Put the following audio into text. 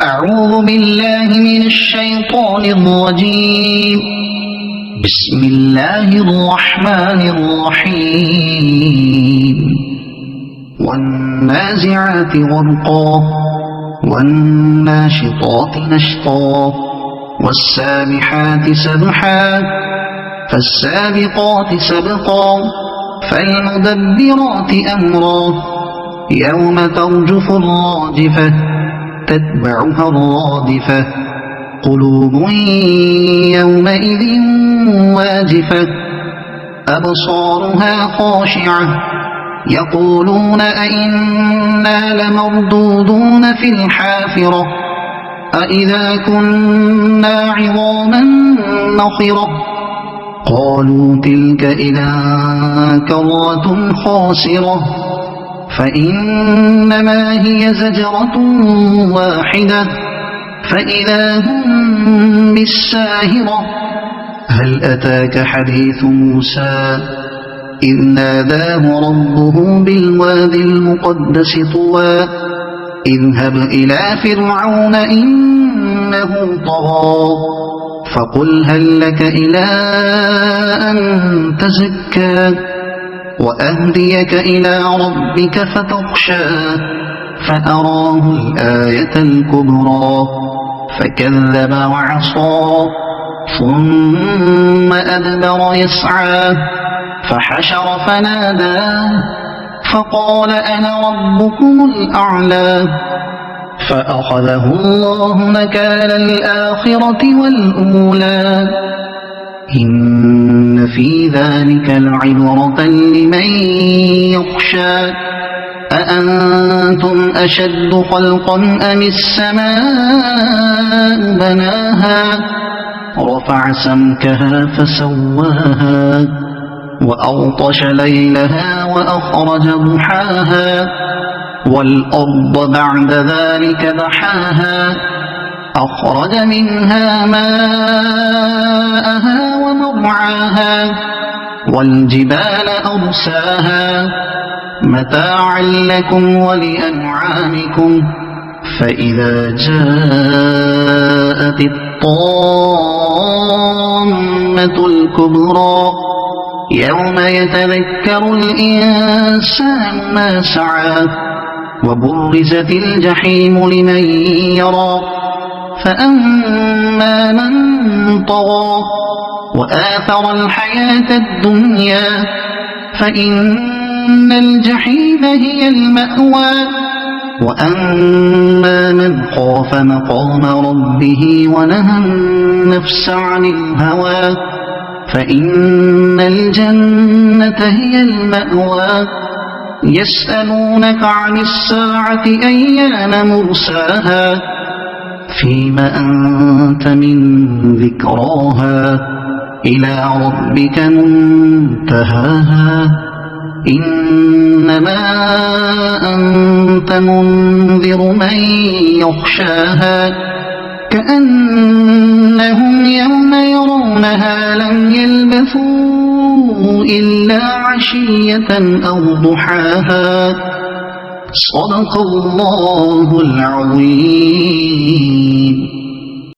أعوذ بالله من الشيطان الرجيم. بسم الله الرحمن الرحيم. والنازعات غرقا والناشطات نشطا والسابحات سبحا فالسابقات سبقا فالمدبرات أمرا يوم ترجف الراجفة تتبعها الرادفة قلوب يومئذ واجفة أبصارها خاشعة يقولون أئنا لمردودون في الحافرة أئذا كنا عظاما نخرة قالوا تلك إذا كرة خاسرة فإنما هي زجرة واحدة فإذا هم بالساهرة هل أتاك حديث موسى إذ ناداه ربه بالوادي المقدس طوى اذهب إلى فرعون إنه طغى فقل هل لك إلى أن تزكى وأهديك إلى ربك فتخشى فأراه الآية الكبرى فكذب وعصى ثم أدبر يسعى فحشر فنادى فقال أنا ربكم الأعلى فأخذه الله نكال الآخرة والأولى إن في ذلك لعبرة لمن يخشى أأنتم أشد خلقا أم السماء بناها رفع سمكها فسواها وأغطش ليلها وأخرج ضحاها والأرض بعد ذلك دحاها أخرج منها ماءها ومرعاها والجبال أرساها متاعا لكم ولأنعامكم فإذا جاءت الطامة الكبرى يوم يتذكر الإنسان ما سعى وبرزت الجحيم لمن يرى فأما من طغى وآثر الحياة الدنيا فإن الجحيم هي المأوى وأما من خاف مقام ربه ونهى النفس عن الهوى فإن الجنة هي المأوى يسألونك عن الساعة أيان مرساها فيما أنت من ذكراها إلى ربك منتهاها إنما أنت منذر من يخشاها كأنهم يوم يرونها لم يلبثوا إلا عشية أو ضحاها صدق الله العظيم.